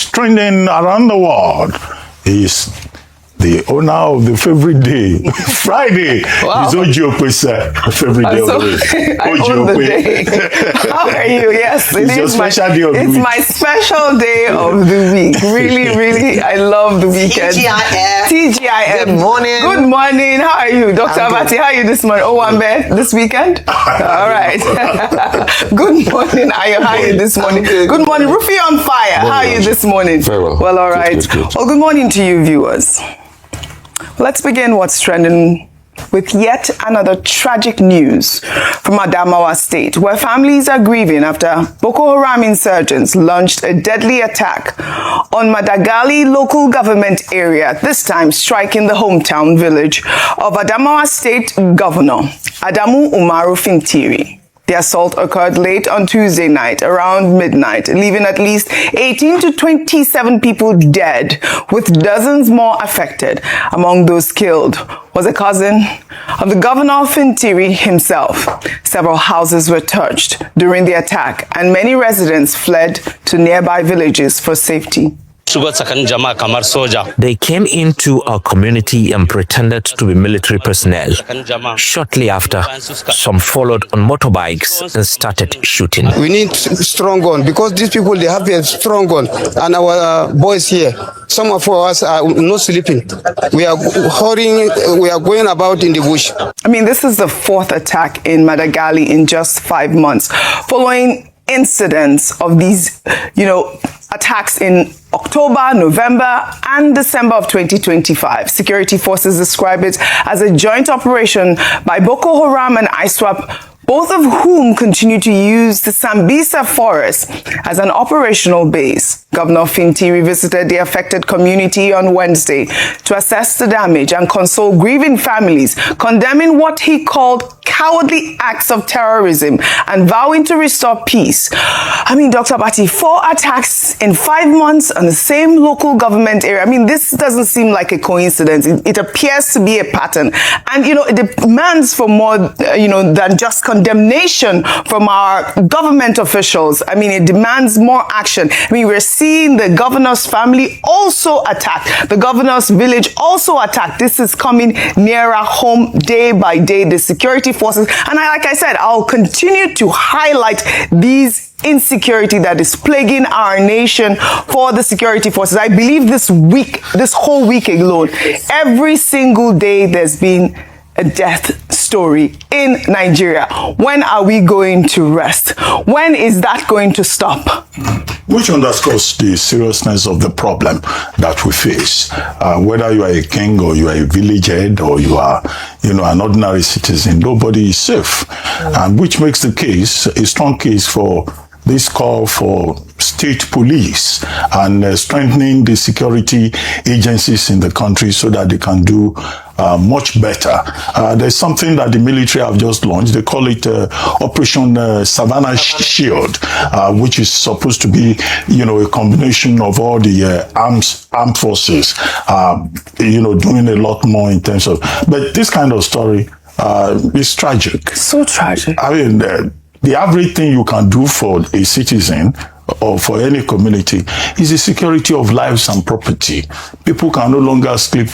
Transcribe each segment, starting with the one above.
is trending around the world is the owner of the favorite day, Friday. Wow. Is Ojiokwe's favorite day of the week. Ojiokwe. How are you? Yes, It's your special day of the week. It's my special day of the week. Really, really, I love the weekend. TGIF. TGIF. Good morning. Good morning. How are you? Dr. Abati, how are you this morning? Oh, I'm bed this weekend? All right. Good morning, Ayo. How are you this morning? Good morning. Rufy on fire. How are you this morning? Very well. Well, all right. Good. Well, good morning to you, viewers. Let's begin what's trending with yet another tragic news from Adamawa State, where families are grieving after Boko Haram insurgents launched a deadly attack on Madagali local government area, this time striking the hometown village of Adamawa State Governor Ahmadu Umaru Fintiri. The assault occurred late on Tuesday night, around midnight, leaving at least 18 to 27 people dead, with dozens more affected. Among those killed was a cousin of the Governor Fintiri himself. Several houses were touched during the attack, and many residents fled to nearby villages for safety. They came into our community and pretended to be military personnel. Shortly after, some followed on motorbikes and started shooting. We need strong gun because these people, they have a strong gun. And our boys here, some of us are not sleeping. We are hurrying, we are going about in the bush. I mean, this is the fourth attack in Madagali in just 5 months, following incidents of these, attacks in October, November, and December of 2025. Security forces describe it as a joint operation by Boko Haram and ISWAP, both of whom continue to use the Sambisa forest as an operational base. Governor Fintiri visited the affected community on Wednesday to assess the damage and console grieving families, condemning what he called cowardly acts of terrorism and vowing to restore peace. I mean, Dr. Abati, 4 attacks in 5 months on the same local government area. I mean, this doesn't seem like a coincidence. It appears to be a pattern. And, it demands for more, than just condemnation from our government officials. I mean, it demands more action. I mean, we're seeing the governor's family also attacked. The governor's village also attacked. This is coming nearer home day by day. The security forces. And like I said, I'll continue to highlight these insecurity that is plaguing our nation for the security forces. I believe this whole week alone, every single day there's been a death story in Nigeria. When are we going to rest? When is that going to stop? Which underscores the seriousness of the problem that we face. Whether you are a king or you are a village head or you are, an ordinary citizen, nobody is safe. And which makes the case a strong case for this call for state police and strengthening the security agencies in the country so that they can do much better. There's something that the military have just launched. They call it Operation Savannah Shield, which is supposed to be, a combination of all the armed forces, doing a lot more in terms of. But this kind of story is tragic. So tragic. I mean, the average thing you can do for a citizen or for any community is the security of lives and property. People can no longer sleep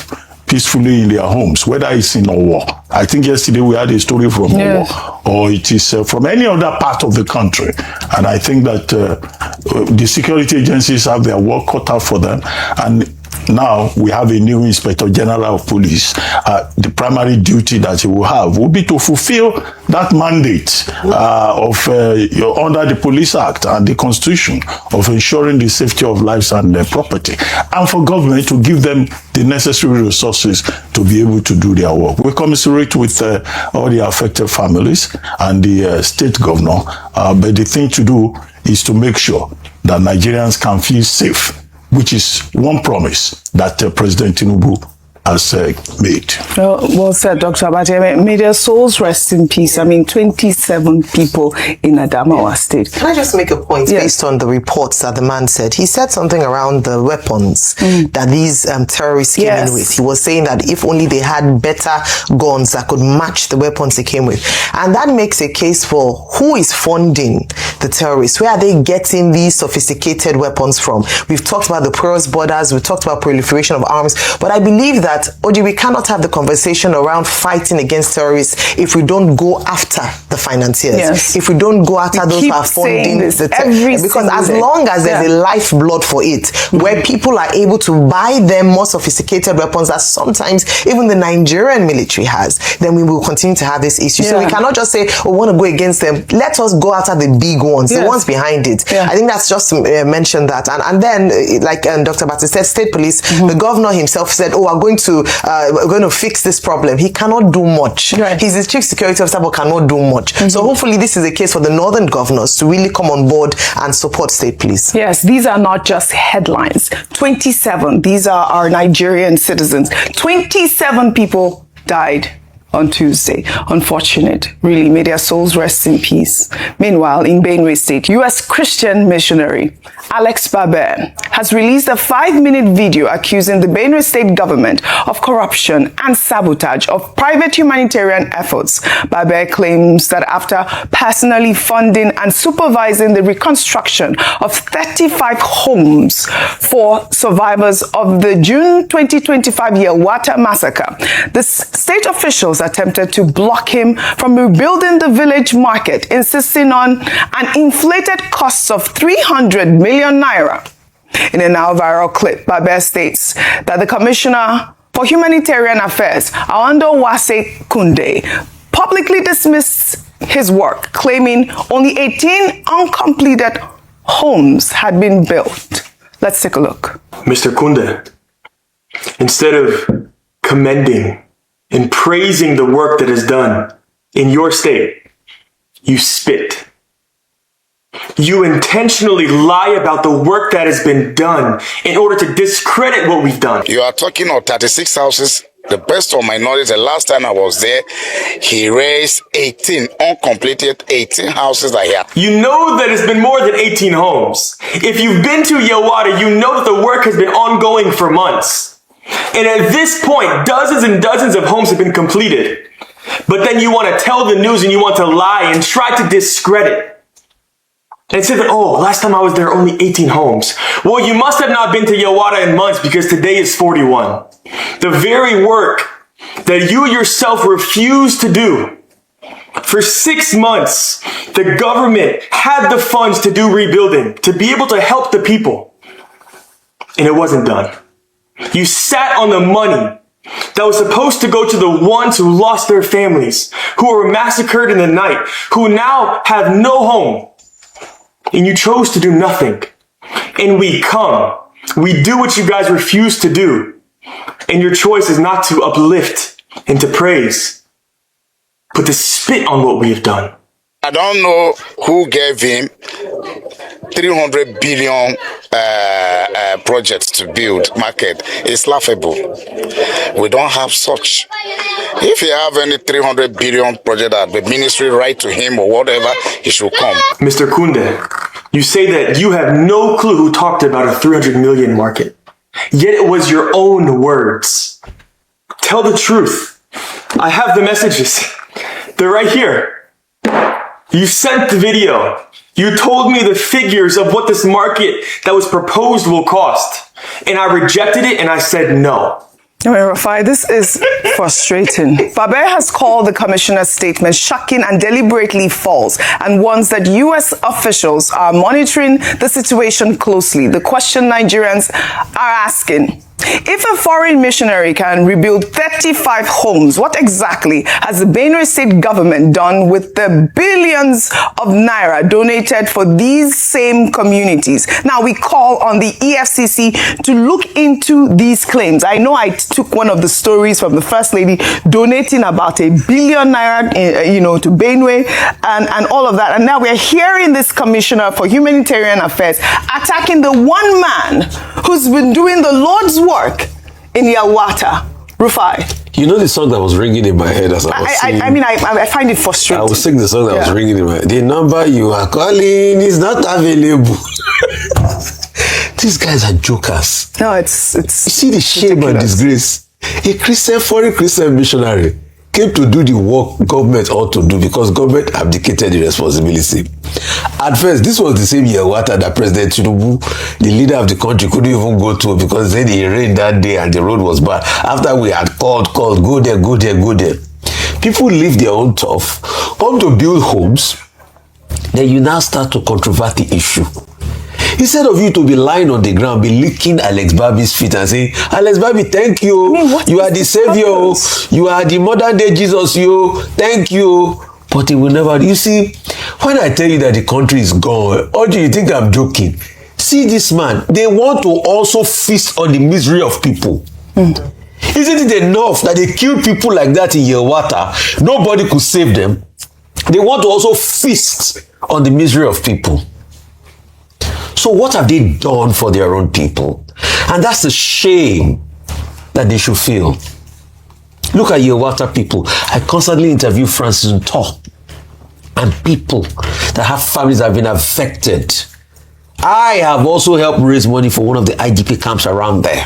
peacefully in their homes, whether it's in a war. I think yesterday we had a story from a war, or it is from any other part of the country. And I think that the security agencies have their work cut out for them. And now we have a new Inspector General of Police. The primary duty that he will have will be to fulfill that mandate under the Police Act and the Constitution of ensuring the safety of lives and property, and for government to give them the necessary resources to be able to do their work. We commiserate with all the affected families and the state governor, but the thing to do is to make sure that Nigerians can feel safe, which is one promise that President Tinubu has made. Well said, Dr. Barbir. May their souls rest in peace. I mean, 27 people in Adamawa State. Can I just make a point based on the reports that the man said? He said something around the weapons that these terrorists came in with. He was saying that if only they had better guns that could match the weapons they came with. And that makes a case for who is funding the terrorists. Where are they getting these sophisticated weapons from? We've talked about the porous borders. We've talked about proliferation of arms. But I believe that, Oji, we cannot have the conversation around fighting against terrorists if we don't go after the financiers. If we don't go after those who are funding the terrorists. Because as long as there's a lifeblood for it, where people are able to buy them more sophisticated weapons that sometimes even the Nigerian military has, then we will continue to have this issue. So we cannot just say, we want to go against them. Let us go after the big ones, the ones behind it. I think that's just to mention that. And then, like Dr. Barbir said, state police, the governor himself said, we're going to fix this problem. He cannot do much. He's the chief security officer, but cannot do much. So hopefully this is a case for the northern governors to really come on board and support state police. Yes, these are not just headlines. 27, these are our Nigerian citizens. 27 people died on Tuesday. Unfortunate, really. May their souls rest in peace. Meanwhile, in Benue State, U.S. Christian missionary Alex Barbir has released a 5-minute video accusing the Benue State government of corruption and sabotage of private humanitarian efforts. Barbir claims that after personally funding and supervising the reconstruction of 35 homes for survivors of the June 2025 Yelewata massacre, the state officials attempted to block him from rebuilding the village market, insisting on an inflated cost of 300 million naira. In a now viral clip, Barbir states that the Commissioner for Humanitarian Affairs, Adamawa State, publicly dismissed his work, claiming only 18 uncompleted homes had been built. Let's take a look. Mr. Kunde, instead of commending and praising the work that is done in your state, you spit. You intentionally lie about the work that has been done in order to discredit what we've done. You are talking of 36 houses. The best of my knowledge, the last time I was there, he raised 18 uncompleted 18 houses that he had. You know that it's been more than 18 homes. If you've been to Yelewata, you know that the work has been ongoing for months. And at this point, dozens and dozens of homes have been completed. But then you want to tell the news and you want to lie and try to discredit. And say that, oh, last time I was there, only 18 homes. Well, you must have not been to Yelewata in months because today is 41. The very work that you yourself refused to do. For 6 months, the government had the funds to do rebuilding, to be able to help the people. And it wasn't done. You sat on the money that was supposed to go to the ones who lost their families, who were massacred in the night, who now have no home. And you chose to do nothing. And we come. We do what you guys refuse to do. And your choice is not to uplift and to praise, but to spit on what we have done. I don't know who gave him 300 billion projects to build market. It's laughable. We don't have such. If you have any 300 billion project that the ministry write to him or whatever, he should come. Mr. Kunde, you say that you have no clue who talked about a 300 million market. Yet it was your own words. Tell the truth. I have the messages. They're right here. You sent the video. You told me the figures of what this market that was proposed will cost. And I rejected it and I said no. Rafai, this is frustrating. Barbir has called the commissioner's statement shocking and deliberately false and warns that U.S. officials are monitoring the situation closely. The question Nigerians are asking: if a foreign missionary can rebuild 35 homes, what exactly has the Benue State government done with the billions of naira donated for these same communities? Now, we call on the EFCC to look into these claims. I know I took one of the stories from the First Lady donating about 1 billion naira, to Benue and all of that. And now we're hearing this Commissioner for Humanitarian Affairs attacking the one man who's been doing the Lord's work in Yelewata Rufai. You know the song that was ringing in my head as I was singing? I mean, I find it frustrating. I was singing the song that was ringing in my head. The number you are calling is not available. These guys are jokers. No, it's You see the shame ridiculous. and disgrace. A Christian, foreign Christian missionary came to do the work government ought to do because government abdicated the responsibility. At first, this was the same Yelewata that President Tinubu, the leader of the country, couldn't even go to because then it rained that day and the road was bad. After we had called, go there. People leave their own turf, come to build homes, then you now start to controvert the issue. Instead of you to be lying on the ground, be licking Alex Barbir's feet and saying, Alex Barbir, thank you. You are the savior. You are the modern day Jesus. Thank you. But it will never. You see, when I tell you that the country is gone, or do you think I'm joking? See this man. They want to also feast on the misery of people. Isn't it enough that they kill people like that in Yelewata? Nobody could save them. They want to also feast on the misery of people. So what have they done for their own people? And that's the shame that they should feel. Look at Yelewata people. I constantly interview Francis Nto and people that have families that have been affected. I have also helped raise money for one of the IDP camps around there.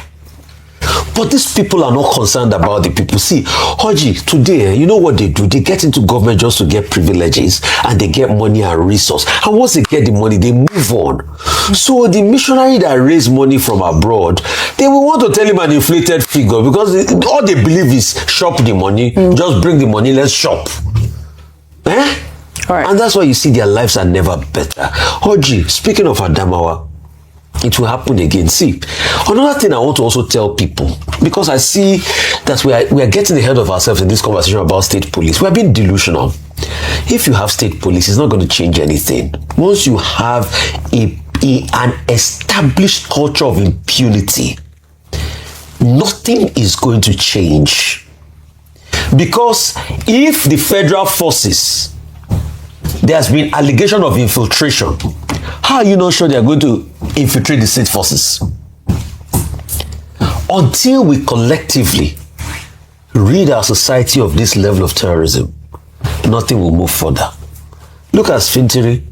But these people are not concerned about the people. See, Hoji, today, you know what they do? They get into government just to get privileges and they get money and resource. And once they get the money, they move on. So the missionary that raise money from abroad, they will want to tell him an inflated figure because all they believe is shop the money, just bring the money, let's shop. All right. And that's why you see their lives are never better. Hoji, speaking of Adamawa, it will happen again. See, another thing I want to also tell people, because I see that we are getting ahead of ourselves in this conversation about state police. We are being delusional. If you have state police, it's not going to change anything. Once you have an established culture of impunity, nothing is going to change. Because if the federal forces, there has been allegation of infiltration, how are you not sure they are going to infiltrate the state forces? Until we collectively rid our society of this level of terrorism, nothing will move further. Look at Fintiri.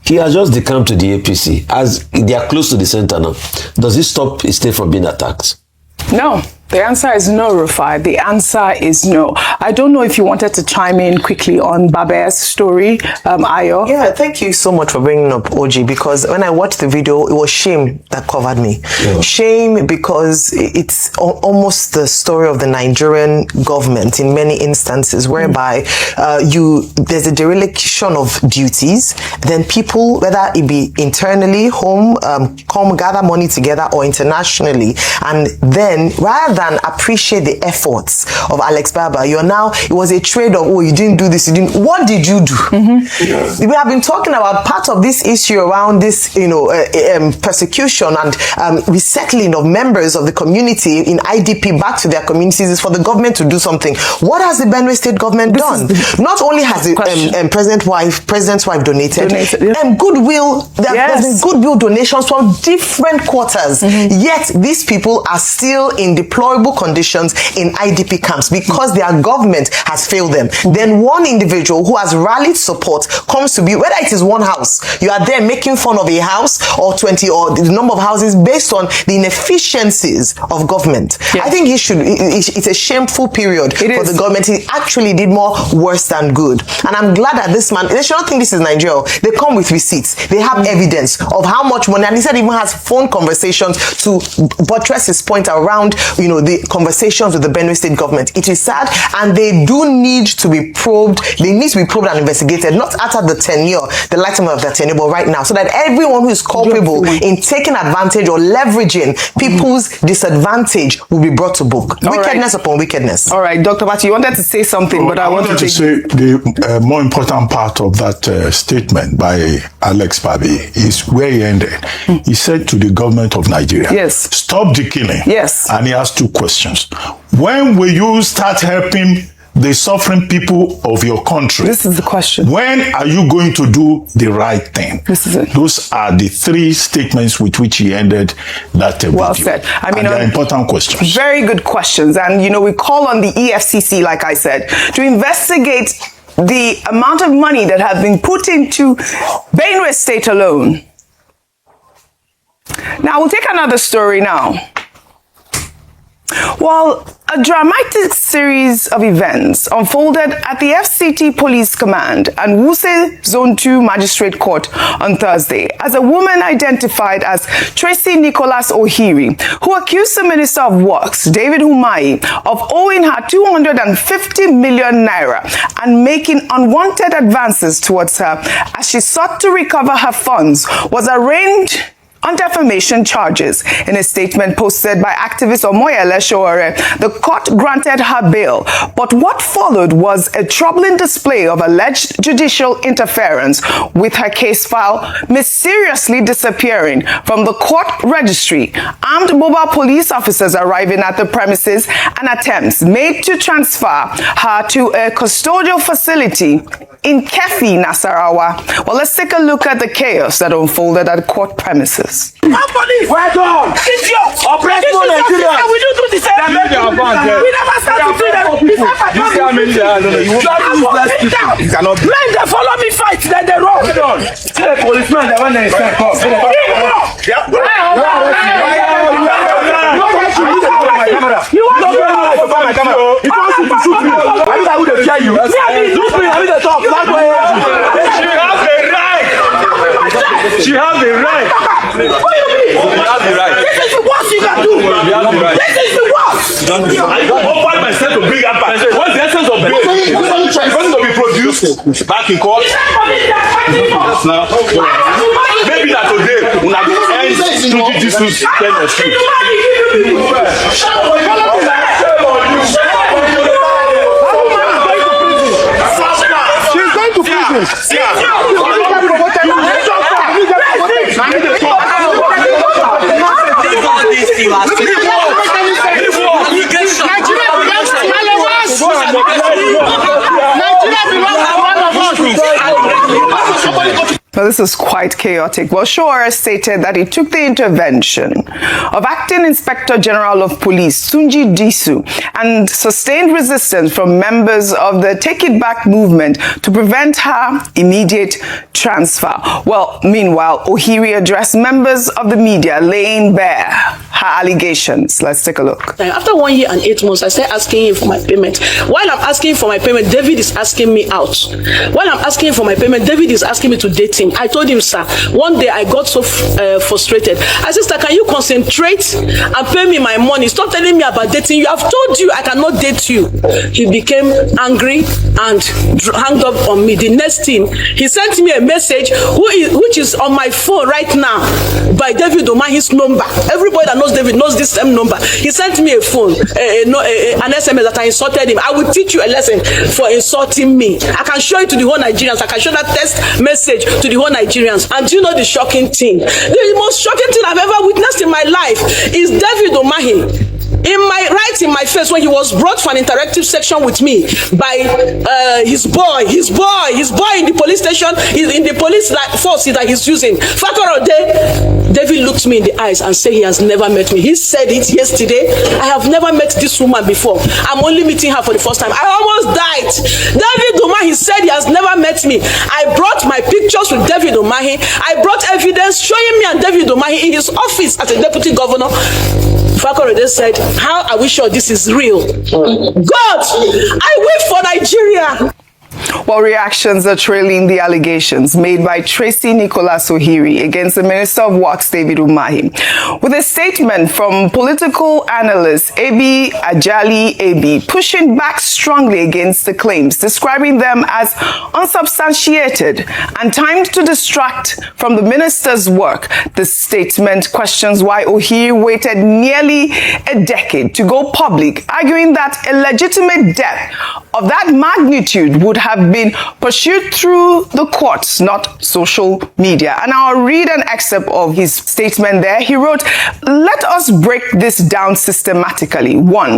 He has just decamped to the APC. As they are close to the center now, does it stop his state from being attacked? No. The answer is no, Rufai. The answer is no. I don't know if you wanted to chime in quickly on Barbir's story, Ayo. Yeah, thank you so much for bringing up OG, because when I watched the video, it was shame that covered me. Yeah. Shame because it's almost the story of the Nigerian government in many instances, whereby there's a dereliction of duties, then people, whether it be internally, home, come gather money together, or internationally, and then rather than appreciate the efforts of Alex Barbir, it was a trade of, you didn't do this, what did you do? Yeah. We have been talking about part of this issue around this, persecution and resettling of members of the community in IDP back to their communities is for the government to do something. What has the Benue State government done? Not only has the president's wife donated. Goodwill, there's been goodwill donations from different quarters, yet these people are still in deplorable conditions in IDP camps because their government has failed them. Then one individual who has rallied support comes to be, whether it is one house, you are there making fun of a house or 20 or the number of houses based on the inefficiencies of government. Yes. I think it's a shameful period for the government. He actually did more worse than good. And I'm glad that this man, they should not think this is Nigeria. They come with receipts. They have evidence of how much money, and he said he even has phone conversations to buttress his point around, the conversations with the Benue State government. It is sad, and they do need to be probed. They need to be probed and investigated, not after the tenure, the lifetime of their tenure, but right now, so that everyone who is culpable in taking advantage or leveraging people's disadvantage will be brought to book. Wickedness upon wickedness. All right, Dr. Bati, you wanted to say something, but I wanted to say the more important part of that statement by Alex Barbir is where he ended. He said to the government of Nigeria, stop the killing. Yes. And he asked two questions. When will you start helping the suffering people of your country. This is the question. When are you going to do the right thing? This is it. Those are the three statements with which he ended that video. Well said. I mean, and they're important questions. Very good questions. And, you know, we call on the EFCC, like I said, to investigate the amount of money that has been put into Benue State alone. Now, we'll take another story now. Well, a dramatic series of events unfolded at the FCT Police Command and Wuse Zone 2 Magistrate Court on Thursday as a woman identified as Tracy Nicholas Ohiri, who accused the Minister of Works, David Umahi, of owing her 250 million naira and making unwanted advances towards her as she sought to recover her funds, was arraigned on defamation charges. In a statement posted by activist Omoyele Sowore, the court granted her bail. But what followed was a troubling display of alleged judicial interference, with her case file mysteriously disappearing from the court registry, armed mobile police officers arriving at the premises, and attempts made to transfer her to a custodial facility in Kefi, Nasarawa. Well, let's take a look at the chaos that unfolded at court premises. Well done! Idiot! Oppressive Nigeria! We don't do the same thing! We never start to do that! You cannot do it! They follow me fight, then they run! See the policeman, the one that is sent come. You want to my camera? If you want to shoot me, I mean I would have shot you. I mean the top. She has the right. What do you mean? She has the right. This is the worst you can do. She has the right. This is the worst. I offer myself to bring up back. What's the essence of bail? It's going to be produced back in court. Yes, now. Maybe that today when I end to this kind of street. She's going to prison. Well, this is quite chaotic. Well, Sowore stated that he took the intervention of Acting Inspector General of Police, Tunji Disu, and sustained resistance from members of the Take It Back movement to prevent her immediate transfer. Well, meanwhile, Ohiri addressed members of the media, laying bare her allegations. Let's take a look. After 1 year and 8 months, I started asking him for my payment. While I'm asking for my payment, David is asking me out. While I'm asking for my payment, David is asking me to date him. I told him, sir, one day I got so frustrated. I said, sir, can you concentrate and pay me my money? Stop telling me about dating you. I've told you I cannot date you. He became angry and hung up on me. The next thing, he sent me a message which is on my phone right now by David Umahi's number. Everybody that knows David knows this same number. He sent me a phone, an SMS that I insulted him. I will teach you a lesson for insulting me. I can show it to the whole Nigerians. I can show that text message to the whole Nigerians. And do you know the shocking thing? The most shocking thing I've ever witnessed in my life is David Umahi. Right in my face, when he was brought for an interactive section with me by his boy in the police station, in the police force that he's using. David looked me in the eyes and said he has never met me. He said it yesterday. I have never met this woman before. I'm only meeting her for the first time. I almost died. David Umahi said he has never met me. I brought my pictures with David Umahi. I brought evidence showing me and David Umahi in his office as a deputy governor. Fakorede said, how are we sure this is real? God, I wait for Nigeria. Well, reactions are trailing the allegations made by Tracy Nicholas Ohiri against the Minister of Works, David Umahi. With a statement from political analyst Abi Ajali Abi pushing back strongly against the claims, describing them as unsubstantiated and timed to distract from the minister's work. The statement questions why Ohiri waited nearly a decade to go public, arguing that a legitimate debt of that magnitude would have been been pursued through the courts, not social media. And I'll read an excerpt of his statement there. He wrote, "Let us break this down systematically. 1.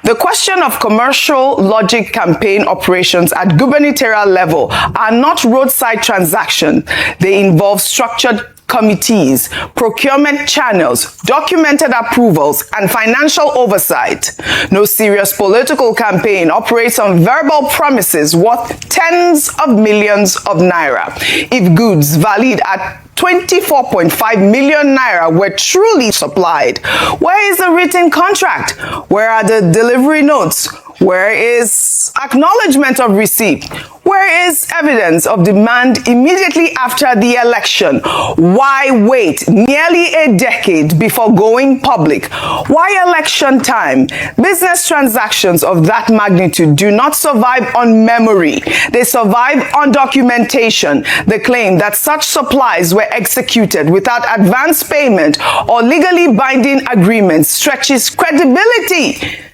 The question of commercial logic campaign operations at gubernatorial level are not roadside transactions. They involve structured committees, procurement channels, documented approvals, and financial oversight. No serious political campaign operates on verbal promises worth tens of millions of naira. If goods valued at 24.5 million naira were truly supplied, where is the written contract? Where are the delivery notes? Where is acknowledgement of receipt? Where is evidence of demand immediately after the election? Why wait nearly a decade before going public? Why election time? Business transactions of that magnitude do not survive on memory. They survive on documentation. The claim that such supplies were executed without advance payment or legally binding agreements stretches credibility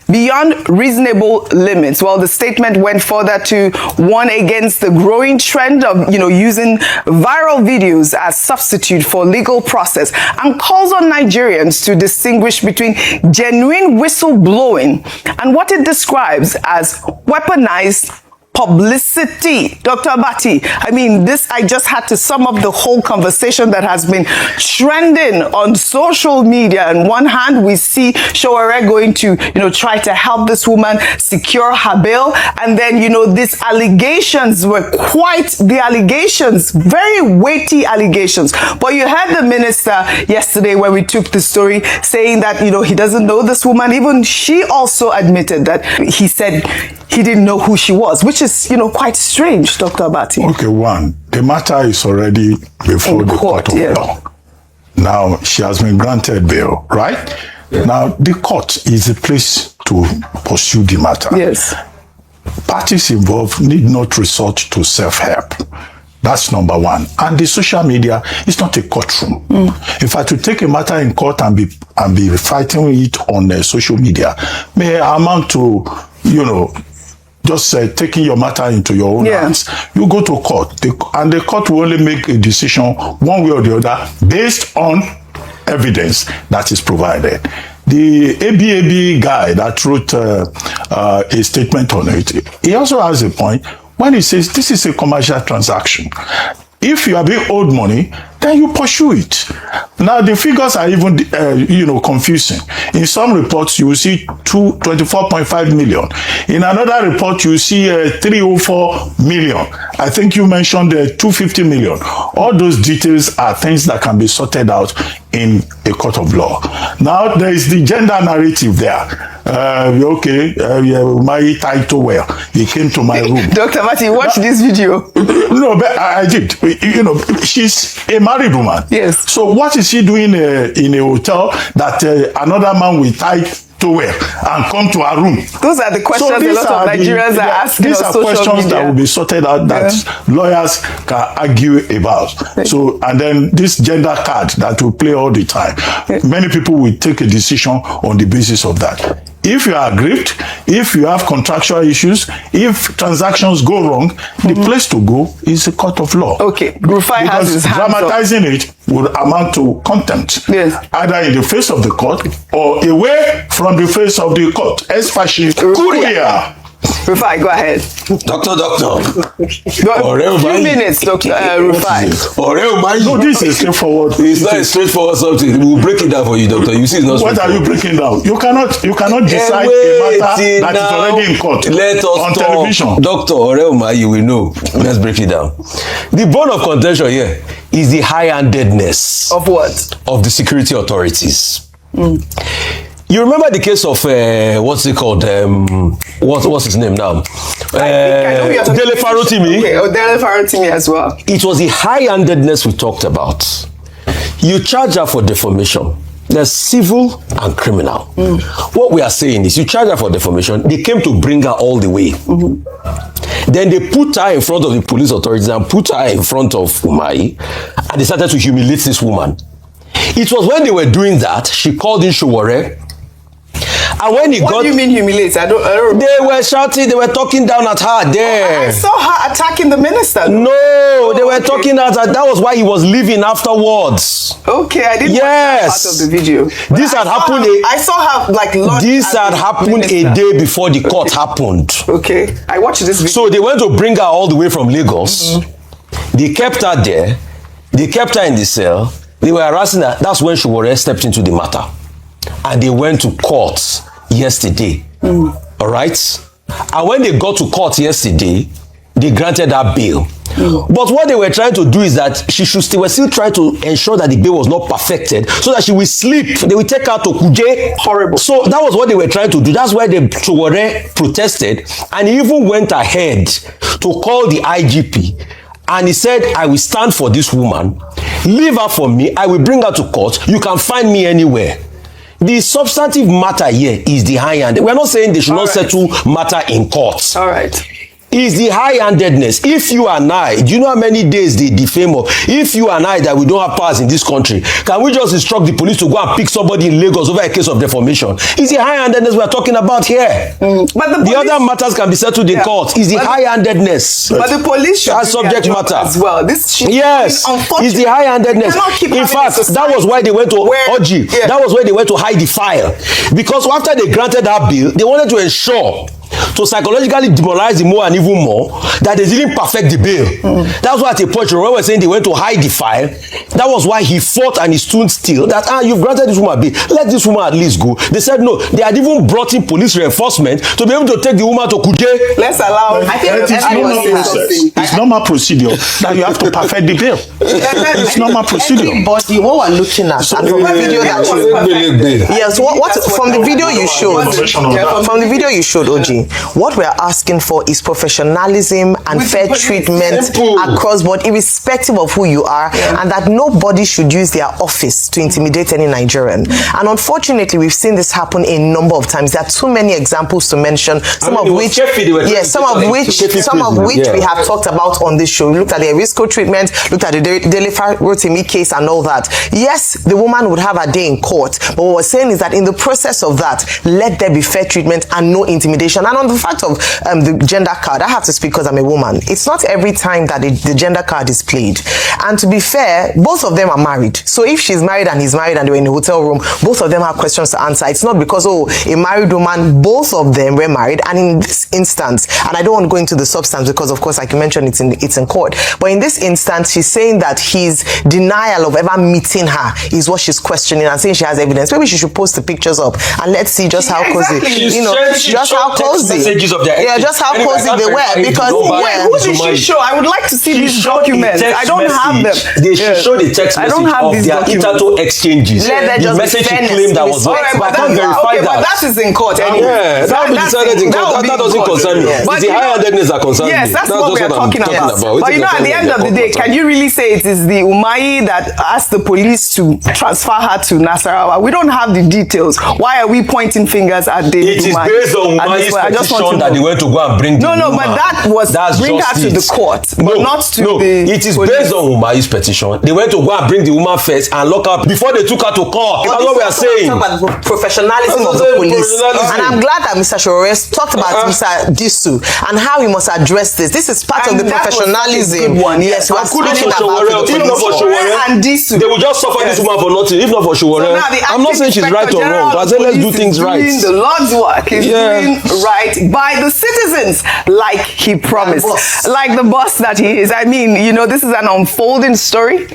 beyond reasonable limits. Well, the statement went further to warn against the growing trend of, using viral videos as substitute for legal process, and calls on Nigerians to distinguish between genuine whistleblowing and what it describes as weaponized publicity. Dr. Bati, I just had to sum up the whole conversation that has been trending on social media. On one hand, we see Sowore going to, try to help this woman secure her bail. And then, these allegations were very weighty allegations. But you heard the minister yesterday when we took the story saying that, he doesn't know this woman. Even she also admitted that he said he didn't know who she was, which is, quite strange, Dr. Bati. Okay, one, the matter is already before the court of law. Now, she has been granted bail, right? Yeah. Now, the court is a place to pursue the matter. Yes. Parties involved need not resort to self-help. That's number one. And the social media is not a courtroom. If I to take a matter in court and be fighting it on social media, may amount to, just taking your matter into your own hands. You go to court, and the court will only make a decision one way or the other based on evidence that is provided. The ABAB guy that wrote a statement on it, he also has a point when he says this is a commercial transaction. If you are being owed money, then you pursue it. Now, the figures are even, confusing. In some reports, you will see 24.5 million. In another report, you see 304 million. I think you mentioned 250 million. All those details are things that can be sorted out in a court of law. Now, there is the gender narrative there. My title well. He came to my room. Dr. Mati, watch this video. No, but I did. She's a married woman. Yes. So what is she doing in a hotel that another man will tie to wear and come to her room? Those are the questions a lot of Nigerians are asking. These are questions that will be sorted out that lawyers can argue about. So, and then this gender card that will play all the time. Many people will take a decision on the basis of that. If you are aggrieved, if you have contractual issues, if transactions go wrong, the place to go is a court of law. Okay, Rufai has his hands dramatizing it would amount to contempt, either in the face of the court or away from the face of the court. Especially Korea. Rufai, go ahead. Few minutes, Dr. Rufai. No, this is straightforward. It's not a straightforward something. We'll break it down for you, doctor. You see, it's not What are you breaking down? You cannot decide a matter that is already in court on television. Dr. Umahi, you will know. Let's break it down. The bone of contention here is the high-handedness of what? Of the security authorities. You remember the case of what's it called? What's his name now? Dele Farotimi. Okay, Dele Farotimi as well. It was the high-handedness we talked about. You charge her for defamation. There's civil and criminal. What we are saying is, you charge her for defamation. They came to bring her all the way. Then they put her in front of the police authorities and put her in front of Umahi, and they started to humiliate this woman. It was when they were doing that, she called in Sowore And when he What got... do you mean humiliate? I don't They were shouting, they were talking down at her there. I saw her attacking the minister. No, they were talking at her. That was why he was leaving afterwards. Okay, I didn't watch that part of the video. This had happened. I saw her like lunch. This had happened a day before the court happened. Okay, I watched this video. So they went to bring her all the way from Lagos. They kept her there. They kept her in the cell. They were harassing her. That's when Showore stepped into the matter. And they went to court yesterday. All right? And when they got to court yesterday, they granted her bail. But what they were trying to do is that they were still trying to ensure that the bail was not perfected so that she will sleep. They will take her to Kuje. Horrible. So that was what they were trying to do. That's why Showore protested, and he even went ahead to call the IGP. And he said, I will stand for this woman. Leave her for me. I will bring her to court. You can find me anywhere. The substantive matter here is the high hand. We're not saying they should not settle matter in court. All right. Is the high-handedness. If you and I, do you know how many days they defame of? If you and I that we don't have powers in this country, can we just instruct the police to go and pick somebody in Lagos over a case of defamation? Is the high-handedness we are talking about here? But the other matters can be settled in court. Is the high-handedness. But the police should as subject matter as well. This yes, is the high-handedness. In fact, that was why they went to Oji. That was why they went to hide the file. Because after they granted that bill, they wanted to ensure to psychologically demoralize him more and even more that they didn't perfect the bill. That's why at a point when we were saying they went to hide the file. That was why he fought and he stood still that you've granted this woman a bill, let this woman at least go. They said no. They had even brought in police reinforcement to be able to take the woman to Kuje. Let's allow. I think it's normal process. It's normal procedure that you have to perfect the bill. It's normal procedure. Everybody, what we're looking at, and from the video that yes, what from the video you showed, from the video you showed, OG. What we're asking for is professionalism and fair treatment across board, irrespective of who you are, and that nobody should use their office to intimidate any Nigerian. And unfortunately, we've seen this happen a number of times. There are too many examples to mention, some of which we have talked about on this show. We looked at the Erisco treatment, looked at the Govt Remi case and all that. Yes, the woman would have a day in court, but what we're saying is that in the process of that, let there be fair treatment and no intimidation. And on the fact of the gender card, I have to speak because I'm a woman. It's not every time that the gender card is played. And to be fair, both of them are married. So if she's married and he's married and they're in a hotel room, both of them have questions to answer. It's not because, a married woman, both of them were married. And in this instance, and I don't want to go into the substance because, of course, like you mentioned, it's in court. But in this instance, she's saying that his denial of ever meeting her is what she's questioning and saying she has evidence. Maybe she should post the pictures up and let's see just how cozy, just how cozy. Of their just how cozy they were. Because who did she show? I would like to see these documents. I don't have them. They should show the text message of their Itato exchanges. The message she claimed that was right, but I can't verify that. But that is in court anyway. That will be decided in court. That doesn't concern me. It's the high-handedness that concerns me. Yes, that's what we're talking about. But at the end of the day, can you really say it is the Umahi that asked the police to transfer her to Nasarawa? We don't have the details. Why are we pointing fingers at David Umahi? It is based on Umahi's petition that they went to go and bring the woman. No, but that was bring her to the court, but not to the it is based on Umahi's petition. They went to go and bring the woman first and lock her before they took her to court. That's what we are saying. About the professionalism of the police. And I'm glad that Mr. Showore talked about Mr. Disu and how we must address this. This is part of the professionalism. Yes, we're speaking about if not for Showore and Disu, they will just suffer this woman for nothing. If not for Showore, I'm not saying she's right or wrong, but I say let's do things right. The Lord's work is doing right by the citizens, like he promised, like the boss that he is. I mean, this is an unfolding story,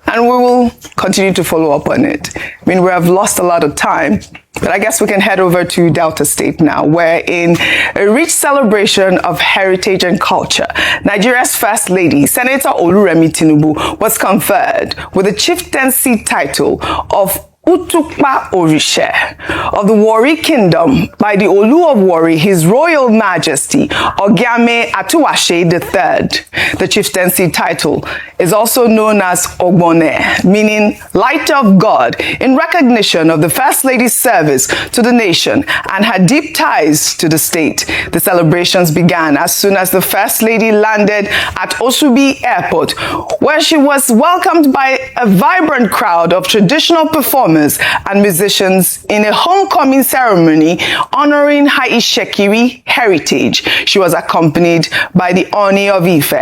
and we will continue to follow up on it. I mean, we have lost a lot of time, but I guess we can head over to Delta State now, where in a rich celebration of heritage and culture, Nigeria's First Lady, Senator Govt Remi Tinubu, was conferred with the chieftaincy title of Utukpa Orishe of the Warri Kingdom by the Olu of Warri, His Royal Majesty Ogiame Atuwase III. The chieftaincy title is also known as Ogbone, meaning Light of God, in recognition of the First Lady's service to the nation and her deep ties to the state. The celebrations began as soon as the First Lady landed at Osubi Airport, where she was welcomed by a vibrant crowd of traditional performers performers and musicians in a homecoming ceremony honoring her Ishekiri heritage. She was accompanied by the Oni of Ife,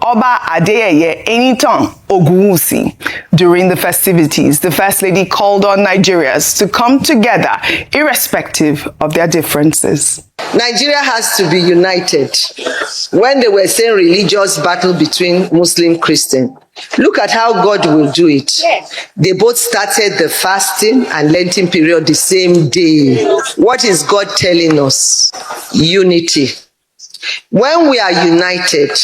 Oba Adeyeye Enitan Ogunwusi. During the festivities, the First Lady called on Nigerians to come together, irrespective of their differences. Nigeria has to be united. When they were saying religious battle between Muslim and Christian, look at how God will do it. They both started the fasting and Lenten period the same day. What is God telling us? Unity. When we are united,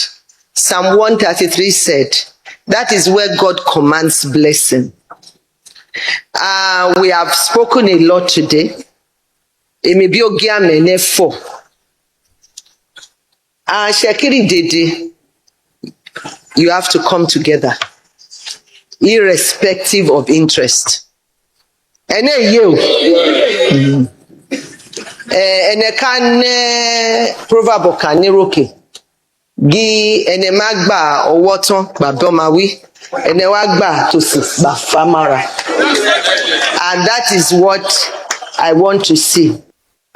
Psalm 133 said, that is where God commands blessing. We have spoken a lot today. Shekiri Dede, you have to come together, irrespective of interest. Ene you, ene kan proverb kan ni roke, gi ene magba owotan baba mawi, ene wagba to si bafamara, and that is what I want to see.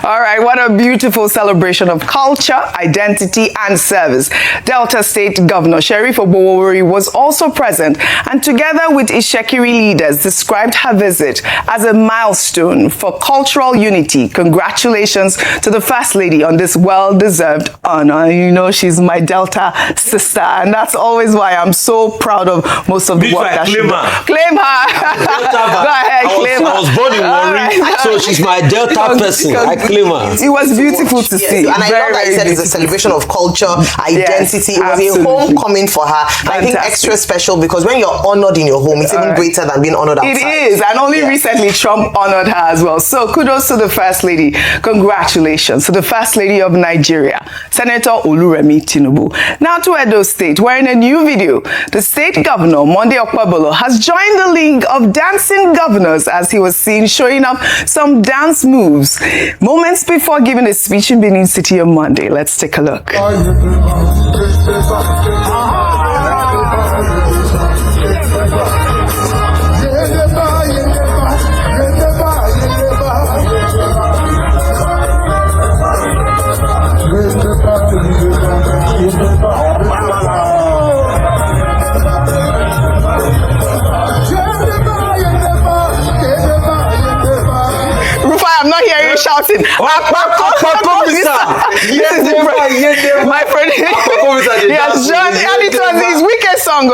All right, what a beautiful celebration of culture, identity, and service. Delta State Governor Sheriff Obowori was also present and together with Ishekiri leaders described her visit as a milestone for cultural unity. Congratulations to the First Lady on this well-deserved honor. You know, she's my Delta sister, and that's always why I'm so proud of most of the work that she does. Claim her. Go ahead, claim her. I was born in Warri, so she's my Delta person. It was beautiful to see. And I love that you said it's a celebration of culture, identity. It was a homecoming for her. And I think extra special because when you're honored in your home, it's even greater than being honored outside. It is. And only recently Trump honored her as well. So kudos to the First Lady. Congratulations to the First Lady of Nigeria, Senator Remi Tinubu. Now to Edo State, where in a new video, the state governor, Monday Okpebolo, has joined the league of dancing governors as he was seen showing up some dance moves moments before giving a speech in Benin City on Monday. Let's take a look. I'm not hearing you shouting. My friend, he has joined, and it was his weakest song.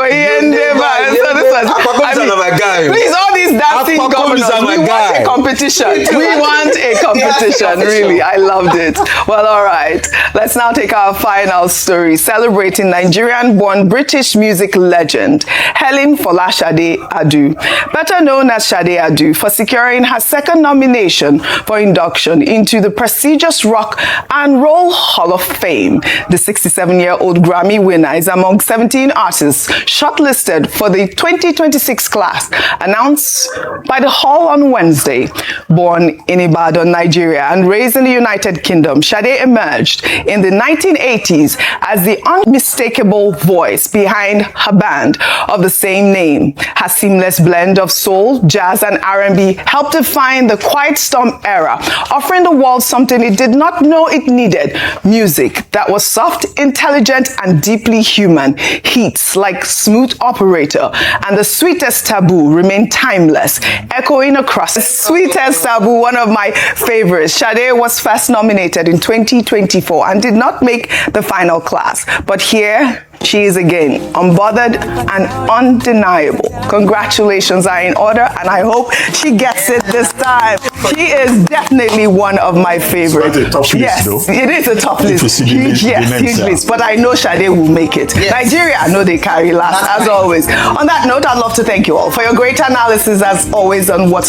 Please, all these dancing governors, we want a competition. We want a competition, really. I loved it. Well, all right. Let's now take our final story, celebrating Nigerian-born British music legend, Helen Sade Adu, better known as Sade Adu, for securing her second nomination for induction into the prestigious Rock and Roll Hall of Fame. The 67-year-old Grammy winner is among 17 artists shortlisted for the 2026 class, announced by the Hall on Wednesday. Born in Ibadan, Nigeria, and raised in the United Kingdom, Sade emerged in the 1980s as the unmistakable voice behind her band of the same name. Her seamless blend of soul, jazz, and R&B helped define the Quiet Storm era, offering the world something it did not know it needed: music that was soft, intelligent, and deeply human. Hits like Smooth Operator and The Sweetest Taboo remain timeless, echoing across. The Sweetest Taboo, one of my favorites. Sade was first nominated in 2024 and did not make the final class, but here she is again, unbothered and undeniable. Congratulations are in order, and I hope she gets it this time. She is definitely one of my favorites. It's not a tough list, though. It is a tough list. Huge list. But I know Sade will make it. Yes. Nigeria, I know they carry last, as always. On that note, I'd love to thank you all for your great analysis, as always, on What's